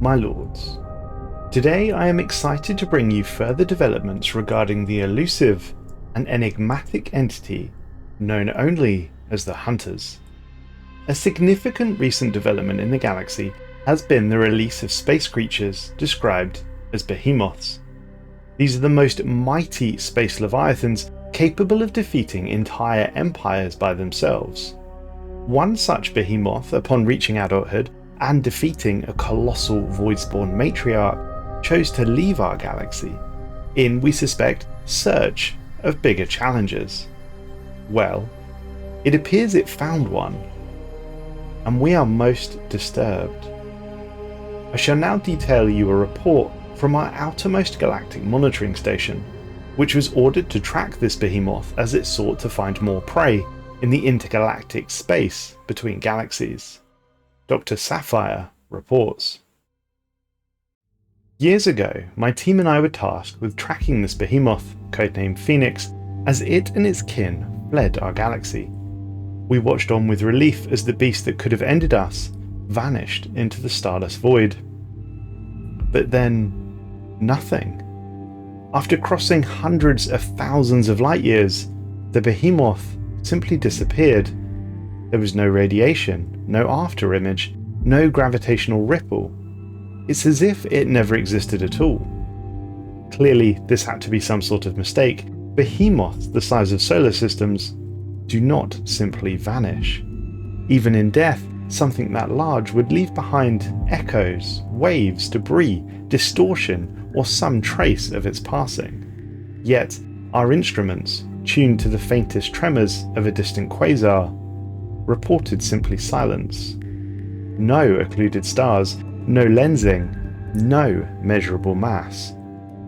my lords. Today I am excited to bring you further developments regarding the elusive and enigmatic entity known only as the Hunters. A significant recent development in the galaxy has been the release of space creatures described as Behemoths. These are the most mighty space leviathans capable of defeating entire empires by themselves. One such Behemoth, upon reaching adulthood and defeating a colossal Voidspawn matriarch, chose to leave our galaxy, in, we suspect, search of bigger challenges. Well, it appears it found one, and we are most disturbed. I shall now detail you a report from our outermost galactic monitoring station, which was ordered to track this Behemoth as it sought to find more prey in the intergalactic space between galaxies. Dr. Sapphire reports. Years ago, my team and I were tasked with tracking this Behemoth, codenamed Phoenix, as it and its kin fled our galaxy. We watched on with relief as the beast that could have ended us vanished into the starless void. But then, nothing. After crossing hundreds of thousands of light years, the Behemoth simply disappeared. There was no radiation, no afterimage, no gravitational ripple. It's as if it never existed at all. Clearly, this had to be some sort of mistake. Behemoths the size of solar systems do not simply vanish. Even in death, something that large would leave behind echoes, waves, debris, distortion, or some trace of its passing. Yet, our instruments, tuned to the faintest tremors of a distant quasar, reported simply silence. No occluded stars, no lensing, no measurable mass.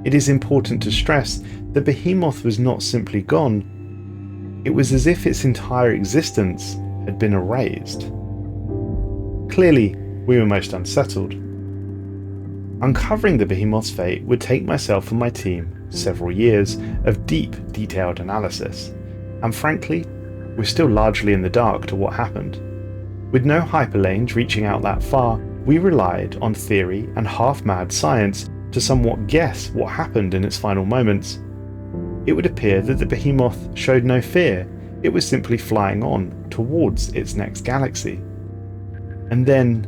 It is important to stress that Behemoth was not simply gone. It was as if its entire existence had been erased. Clearly, we were most unsettled. Uncovering the Behemoth's fate would take myself and my team several years of deep, detailed analysis, and frankly, we're still largely in the dark to what happened. With no hyperlanes reaching out that far, we relied on theory and half-mad science to somewhat guess what happened in its final moments. It would appear that the Behemoth showed no fear, it was simply flying on towards its next galaxy. And then,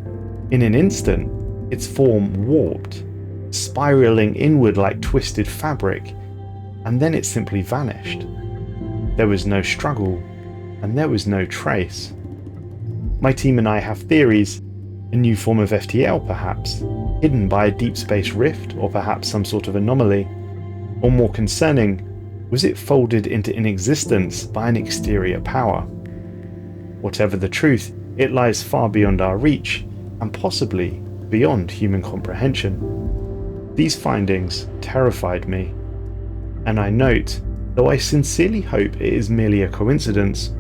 in an instant, its form warped, spiraling inward like twisted fabric, and then it simply vanished. There was no struggle, and there was no trace. My team and I have theories, a new form of FTL perhaps, hidden by a deep space rift or perhaps some sort of anomaly. Or more concerning, was it folded into inexistence by an exterior power? Whatever the truth, it lies far beyond our reach, and possibly beyond human comprehension. These findings terrified me, and I note, though I sincerely hope it is merely a coincidence,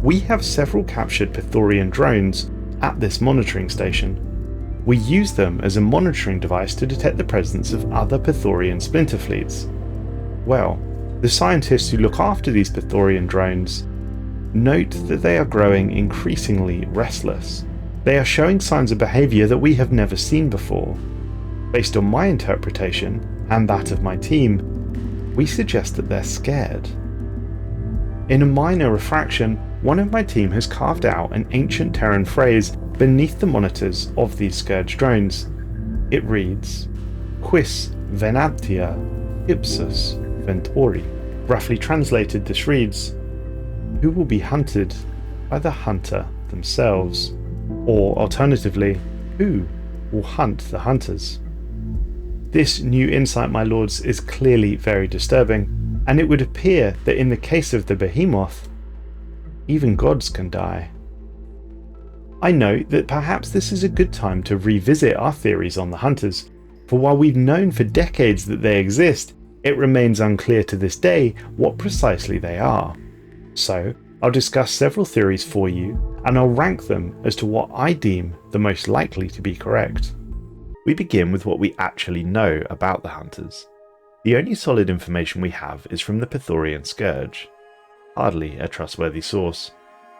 we have several captured Pythorian drones at this monitoring station. We use them as a monitoring device to detect the presence of other Pythorian splinter fleets. Well, the scientists who look after these Pythorian drones note that they are growing increasingly restless. They are showing signs of behaviour that we have never seen before. Based on my interpretation, and that of my team, we suggest that they're scared. In a minor refraction, one of my team has carved out an ancient Terran phrase beneath the monitors of these Scourge drones. It reads, "Quis venantia ipsus ventori." Roughly translated, this reads, "Who will be hunted by the hunter themselves?" Or alternatively, who will hunt the hunters? This new insight, my lords, is clearly very disturbing, and it would appear that in the case of the Behemoth, even gods can die. I note that perhaps this is a good time to revisit our theories on the hunters, for while we've known for decades that they exist, it remains unclear to this day what precisely they are. So, I'll discuss several theories for you, and I'll rank them as to what I deem the most likely to be correct. We begin with what we actually know about the hunters. The only solid information we have is from the Pythorian Scourge. Hardly a trustworthy source.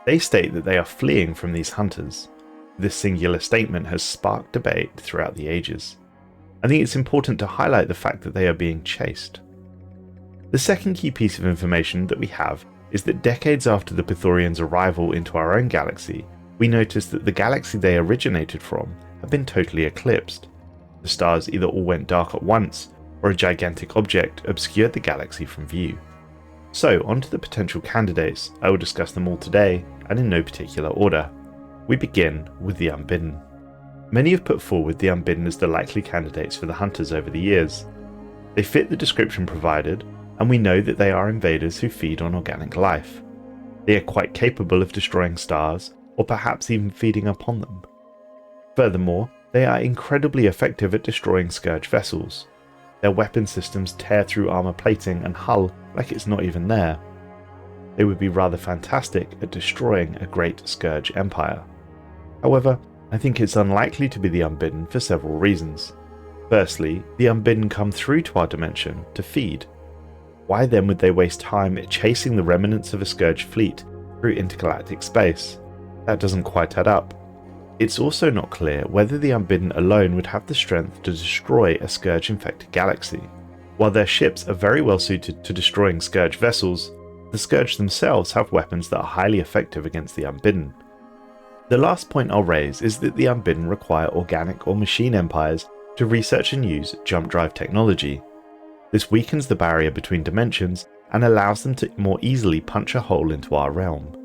They state that they are fleeing from these hunters. This singular statement has sparked debate throughout the ages. I think it's important to highlight the fact that they are being chased. The second key piece of information that we have is that decades after the Pythorians' arrival into our own galaxy, we noticed that the galaxy they originated from had been totally eclipsed. The stars either all went dark at once, or a gigantic object obscured the galaxy from view. So, on to the potential candidates. I will discuss them all today, and in no particular order. We begin with the Unbidden. Many have put forward the Unbidden as the likely candidates for the Hunters over the years. They fit the description provided, and we know that they are invaders who feed on organic life. They are quite capable of destroying stars, or perhaps even feeding upon them. Furthermore, they are incredibly effective at destroying Scourge vessels. Their weapon systems tear through armor plating and hull like it's not even there. They would be rather fantastic at destroying a great Scourge empire. However, I think it's unlikely to be the Unbidden for several reasons. Firstly, the Unbidden come through to our dimension to feed. Why then would they waste time chasing the remnants of a Scourge fleet through intergalactic space? That doesn't quite add up. It's also not clear whether the Unbidden alone would have the strength to destroy a Scourge-infected galaxy. While their ships are very well suited to destroying Scourge vessels, the Scourge themselves have weapons that are highly effective against the Unbidden. The last point I'll raise is that the Unbidden require organic or machine empires to research and use jump drive technology. This weakens the barrier between dimensions and allows them to more easily punch a hole into our realm.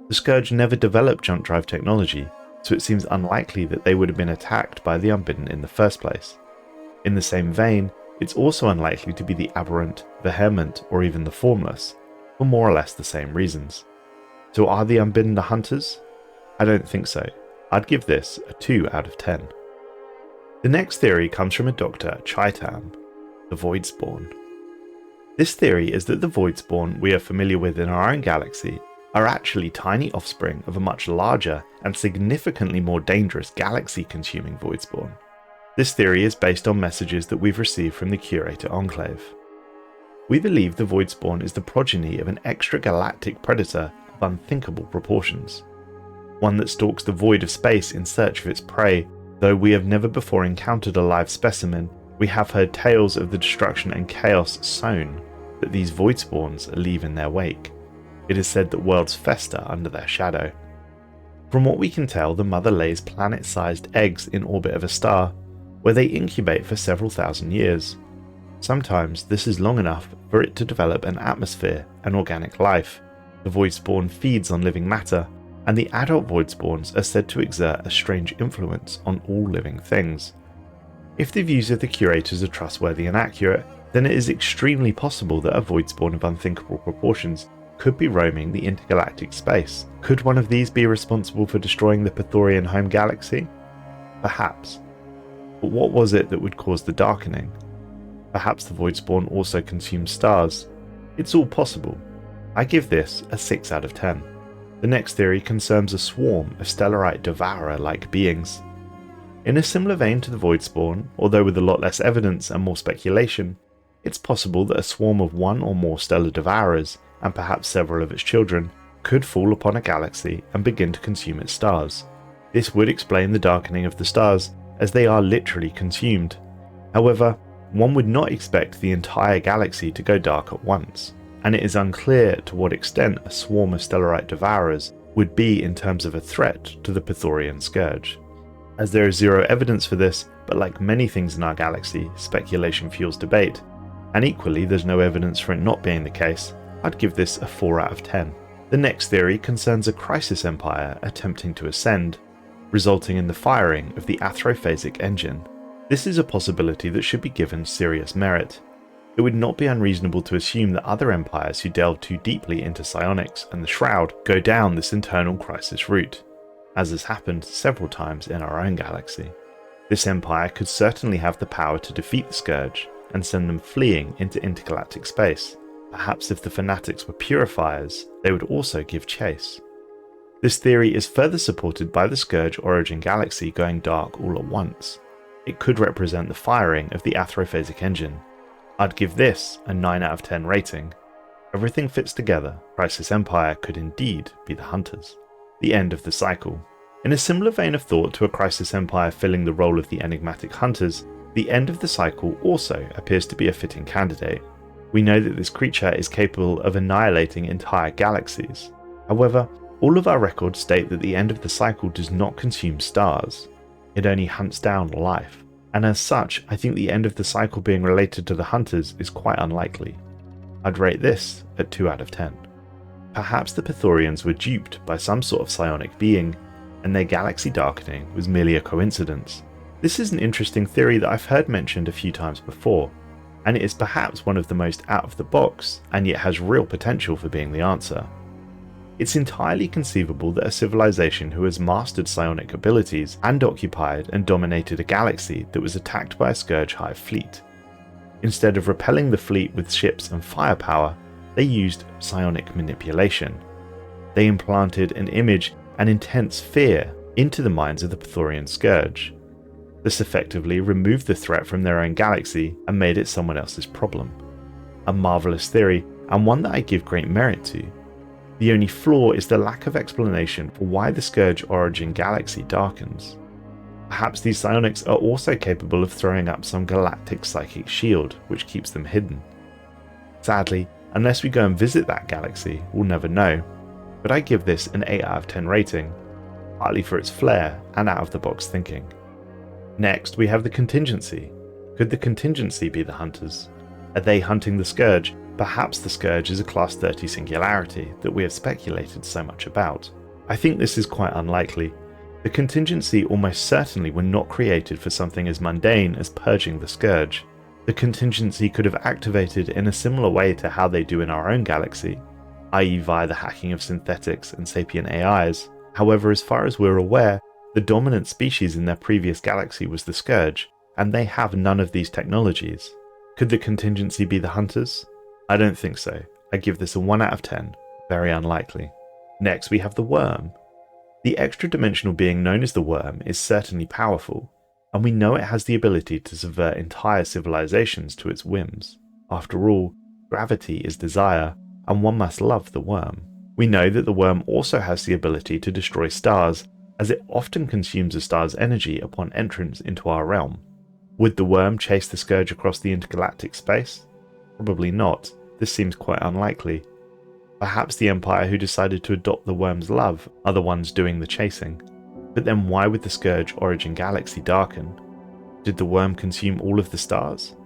The Scourge never developed jump drive technology, so it seems unlikely that they would have been attacked by the Unbidden in the first place. In the same vein, it's also unlikely to be the aberrant, vehement, or even the formless, for more or less the same reasons. So are the Unbidden the Hunters? I don't think so. I'd give this a 2 out of 10. The next theory comes from a Dr. Chaitam, the Voidspawn. This theory is that the Voidspawn we are familiar with in our own galaxy are actually tiny offspring of a much larger and significantly more dangerous galaxy-consuming Voidspawn. This theory is based on messages that we've received from the Curator Enclave. We believe the Voidspawn is the progeny of an extragalactic predator of unthinkable proportions. One that stalks the void of space in search of its prey. Though we have never before encountered a live specimen, we have heard tales of the destruction and chaos sown that these Voidspawns leave in their wake. It is said that worlds fester under their shadow. From what we can tell, the mother lays planet-sized eggs in orbit of a star, where they incubate for several thousand years. Sometimes this is long enough for it to develop an atmosphere and organic life. The Voidspawn feeds on living matter, and the adult Voidspawns are said to exert a strange influence on all living things. If the views of the Curators are trustworthy and accurate, then it is extremely possible that a Voidspawn of unthinkable proportions could be roaming the intergalactic space. Could one of these be responsible for destroying the Pythorian home galaxy? Perhaps. But what was it that would cause the darkening? Perhaps the Voidspawn also consumes stars. It's all possible. I give this a 6 out of 10. The next theory concerns a swarm of Stellarite Devourer-like beings. In a similar vein to the Voidspawn, although with a lot less evidence and more speculation, it's possible that a swarm of one or more stellar Devourers, and perhaps several of its children, could fall upon a galaxy and begin to consume its stars. This would explain the darkening of the stars, as they are literally consumed. However, one would not expect the entire galaxy to go dark at once, and it is unclear to what extent a swarm of Stellarite Devourers would be in terms of a threat to the Pythorian Scourge. As there is zero evidence for this, but like many things in our galaxy, speculation fuels debate, and equally there's no evidence for it not being the case, I'd give this a 4 out of 10. The next theory concerns a crisis empire attempting to ascend, resulting in the firing of the athrophasic engine. This is a possibility that should be given serious merit. It would not be unreasonable to assume that other empires who delve too deeply into psionics and the Shroud go down this internal crisis route, as has happened several times in our own galaxy. This empire could certainly have the power to defeat the Scourge and send them fleeing into intergalactic space. Perhaps if the fanatics were purifiers, they would also give chase. This theory is further supported by the Scourge origin galaxy going dark all at once. It could represent the firing of the athrophasic engine. I'd give this a 9 out of 10 rating. Everything fits together. Crisis Empire could indeed be the Hunters. The end of the cycle. In a similar vein of thought to a Crisis Empire filling the role of the enigmatic hunters, the end of the cycle also appears to be a fitting candidate. We know that this creature is capable of annihilating entire galaxies. However, all of our records state that the end of the cycle does not consume stars. It only hunts down life, and as such, I think the end of the cycle being related to the hunters is quite unlikely. I'd rate this at 2 out of 10. Perhaps the Pythorians were duped by some sort of psionic being, and their galaxy darkening was merely a coincidence. This is an interesting theory that I've heard mentioned a few times before, and it is perhaps one of the most out of the box, and yet has real potential for being the answer. It's entirely conceivable that a civilization who has mastered psionic abilities and occupied and dominated a galaxy that was attacked by a Scourge Hive fleet. Instead of repelling the fleet with ships and firepower, they used psionic manipulation. They implanted an image and intense fear into the minds of the Pythorian Scourge. This effectively removed the threat from their own galaxy and made it someone else's problem. A marvellous theory, and one that I give great merit to. The only flaw is the lack of explanation for why the Scourge origin galaxy darkens. Perhaps these psionics are also capable of throwing up some galactic psychic shield, which keeps them hidden. Sadly, unless we go and visit that galaxy, we'll never know, but I give this an 8 out of 10 rating, partly for its flair and out-of-the-box thinking. Next, we have the Contingency. Could the Contingency be the hunters? Are they hunting the Scourge? Perhaps the Scourge is a Class 30 singularity that we have speculated so much about. I think this is quite unlikely. The Contingency almost certainly were not created for something as mundane as purging the Scourge. The Contingency could have activated in a similar way to how they do in our own galaxy, i.e. via the hacking of synthetics and sapient AIs. However, as far as we're aware, the dominant species in their previous galaxy was the Scourge, and they have none of these technologies. Could the Contingency be the hunters? I don't think so. I give this a 1 out of 10. Very unlikely. Next, we have the Worm. The extra-dimensional being known as the Worm is certainly powerful, and we know it has the ability to subvert entire civilizations to its whims. After all, gravity is desire, and one must love the Worm. We know that the Worm also has the ability to destroy stars, as it often consumes a star's energy upon entrance into our realm. Would the Worm chase the Scourge across the intergalactic space? Probably not. This seems quite unlikely. Perhaps the Empire who decided to adopt the Worm's love are the ones doing the chasing. But then why would the Scourge origin galaxy darken? Did the Worm consume all of the stars?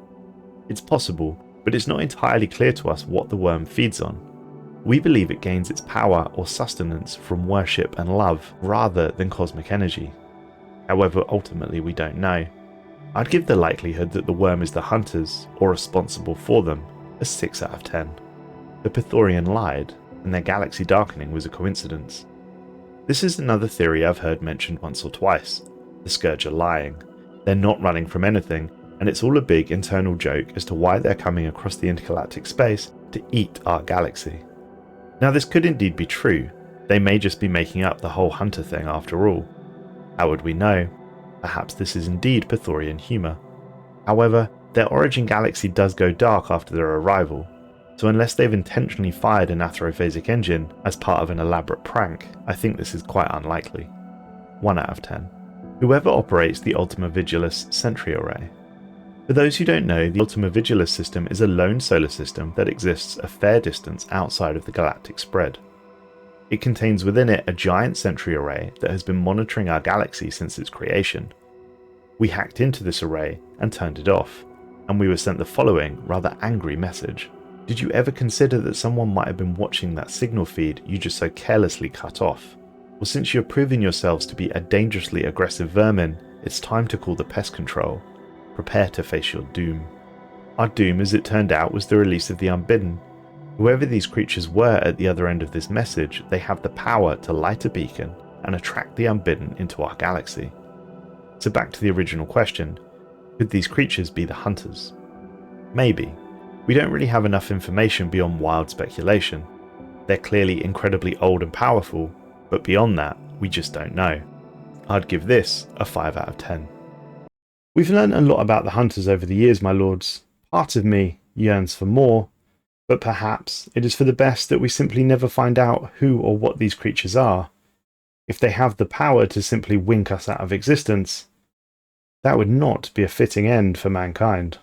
It's possible, but it's not entirely clear to us what the Worm feeds on. We believe it gains its power or sustenance from worship and love rather than cosmic energy. However, ultimately we don't know. I'd give the likelihood that the Worm is the hunters, or responsible for them, a 6 out of 10. The Pythorian lied, and their galaxy darkening was a coincidence. This is another theory I've heard mentioned once or twice. The Scourge are lying. They're not running from anything, and it's all a big internal joke as to why they're coming across the intergalactic space to eat our galaxy. Now this could indeed be true. They may just be making up the whole hunter thing after all. How would we know? Perhaps this is indeed Pythorian humour. However, their origin galaxy does go dark after their arrival, so unless they've intentionally fired an atherophasic engine as part of an elaborate prank, I think this is quite unlikely. 1 out of 10. Whoever operates the Ultima Vigilis Sentry Array. For those who don't know, the Ultima Vigilis system is a lone solar system that exists a fair distance outside of the galactic spread. It contains within it a giant sentry array that has been monitoring our galaxy since its creation. We hacked into this array and turned it off, and we were sent the following rather angry message. Did you ever consider that someone might have been watching that signal feed you just so carelessly cut off? Well, since you're proving yourselves to be a dangerously aggressive vermin, it's time to call the pest control. Prepare to face your doom. Our doom, as it turned out, was the release of the Unbidden. Whoever these creatures were at the other end of this message, they have the power to light a beacon and attract the Unbidden into our galaxy. So back to the original question, could these creatures be the hunters? Maybe. We don't really have enough information beyond wild speculation. They're clearly incredibly old and powerful, but beyond that, we just don't know. I'd give this a 5 out of 10. We've learned a lot about the hunters over the years, my lords. Part of me yearns for more, but perhaps it is for the best that we simply never find out who or what these creatures are. If they have the power to simply wink us out of existence, that would not be a fitting end for mankind.